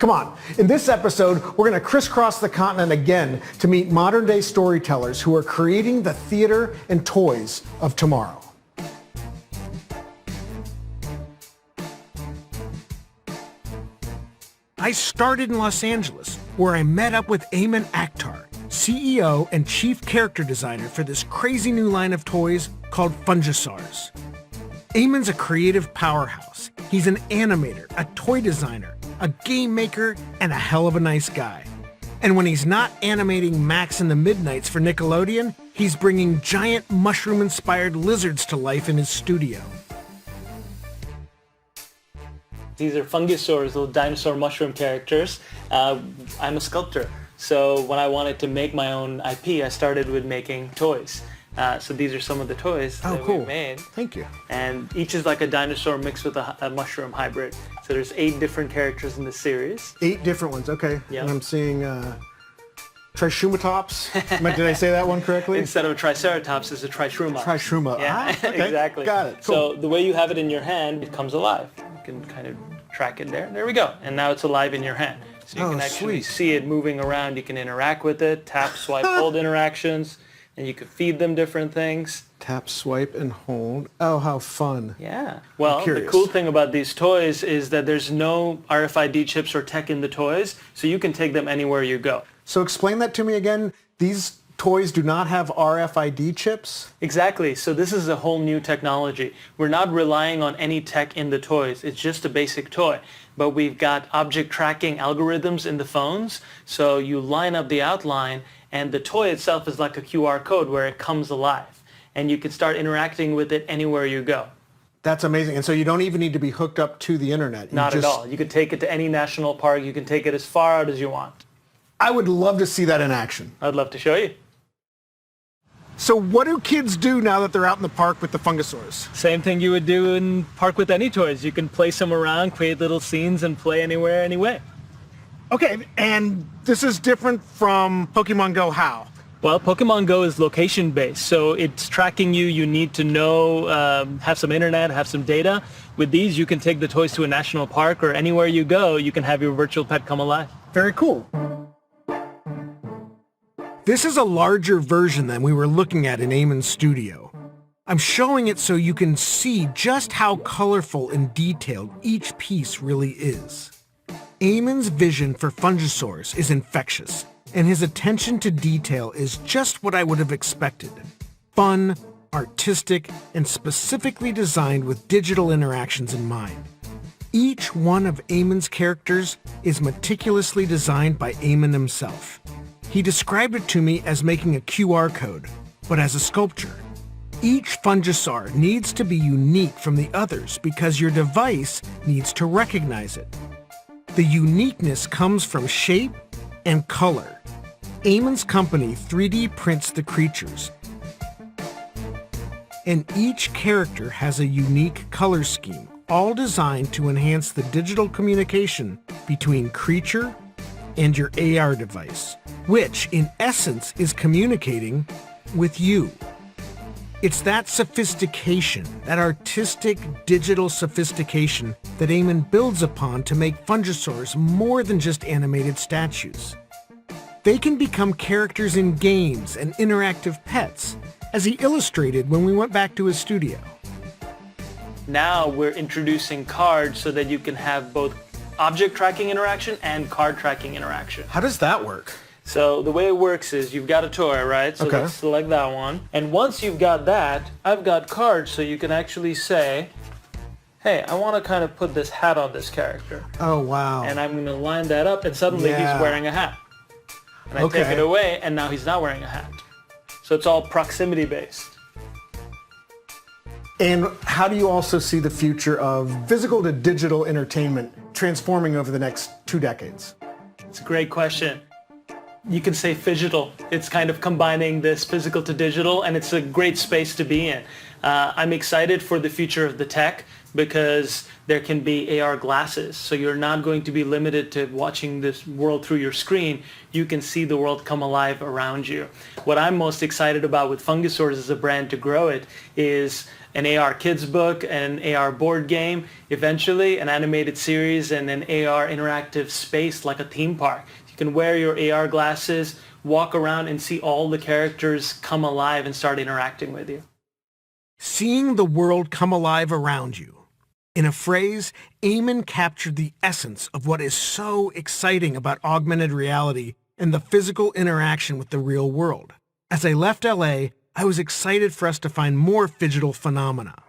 Come on. In this episode, we're going to crisscross the continent again to meet modern-day storytellers who are creating the theater and toys of tomorrow. I started in Los Angeles, where I met up with Ayman Akhtar, CEO and chief character designer for this crazy new line of toys called Fungisaurs. Ayman's a creative powerhouse. He's an animator, a toy designer, a game maker, and a hell of a nice guy. And when he's not animating Max in the Midnights for Nickelodeon, he's bringing giant mushroom-inspired lizards to life in his studio. These are Fungisaurs, little dinosaur mushroom characters. I'm a sculptor, so when I wanted to make my own IP, I started with making toys. So these are some of the toys that we made. Thank you. And each is like a dinosaur mixed with a mushroom hybrid. So there's 8 different characters in the series. 8 different ones, okay. Yep. And I'm seeing Trishumatops. Did I say that one correctly? Instead of a Triceratops, it's a Trishruma. Trishruma. Yeah, okay. Exactly. Got it. Cool. So the way you have it in your hand, it comes alive. You can kind of track it there. There we go. And now it's alive in your hand. So you can actually see it moving around. You can interact with it, tap, swipe, hold interactions, and you can feed them different things. Tap, swipe, and hold. Oh, how fun. Yeah. Well, the cool thing about these toys is that there's no RFID chips or tech in the toys, so you can take them anywhere you go. So explain that to me again. These toys do not have RFID chips? Exactly. So this is a whole new technology. We're not relying on any tech in the toys. It's just a basic toy. But we've got object tracking algorithms in the phones. So you line up the outline, and the toy itself is like a QR code where it comes alive. And you can start interacting with it anywhere you go. That's amazing. And so you don't even need to be hooked up to the internet. Not at all. You can take it to any national park. You can take it as far out as you want. I would love to see that in action. I'd love to show you. So what do kids do now that they're out in the park with the Fungisaurs? Same thing you would do in park with any toys. You can place them around, create little scenes, and play anywhere, anyway. Okay, and this is different from Pokemon Go how? Well, Pokemon Go is location-based, so it's tracking you. You need to know, have some internet, have some data. With these, you can take the toys to a national park, or anywhere you go, you can have your virtual pet come alive. Very cool. This is a larger version than we were looking at in Ayman's studio. I'm showing it so you can see just how colorful and detailed each piece really is. Ayman's vision for Fungisaurs is infectious, and his attention to detail is just what I would have expected. Fun, artistic, and specifically designed with digital interactions in mind. Each one of Ayman's characters is meticulously designed by Ayman himself. He described it to me as making a QR code, but as a sculpture. Each Fungisaur needs to be unique from the others because your device needs to recognize it. The uniqueness comes from shape and color. Ayman's company 3D prints the creatures, and each character has a unique color scheme, all designed to enhance the digital communication between creature and your AR device, which in essence is communicating with you. It's that sophistication, that artistic digital sophistication that Ayman builds upon to make Fungisaurs more than just animated statues. They can become characters in games and interactive pets, as he illustrated when we went back to his studio. Now we're introducing cards so that you can have both object tracking interaction and card tracking interaction. How does that work? So the way it works is you've got a toy, right? So let's select that one. And once you've got that, I've got cards so you can actually say, hey, I want to kind of put this hat on this character. Oh, wow. And I'm going to line that up, and suddenly he's wearing a hat. And I take it away, and now he's not wearing a hat. So it's all proximity based. And how do you also see the future of physical to digital entertainment transforming over the next 2 decades? It's a great question. You can say phygital. It's kind of combining this physical to digital, and it's a great space to be in. I'm excited for the future of the tech because there can be AR glasses. So you're not going to be limited to watching this world through your screen. You can see the world come alive around you. What I'm most excited about with Fungisaurs as a brand to grow it is an AR kids book, an AR board game, eventually an animated series, and an AR interactive space like a theme park. You can wear your AR glasses, walk around and see all the characters come alive and start interacting with you. Seeing the world come alive around you. In a phrase, Eamon captured the essence of what is so exciting about augmented reality and the physical interaction with the real world. As I left LA, I was excited for us to find more phygital phenomena.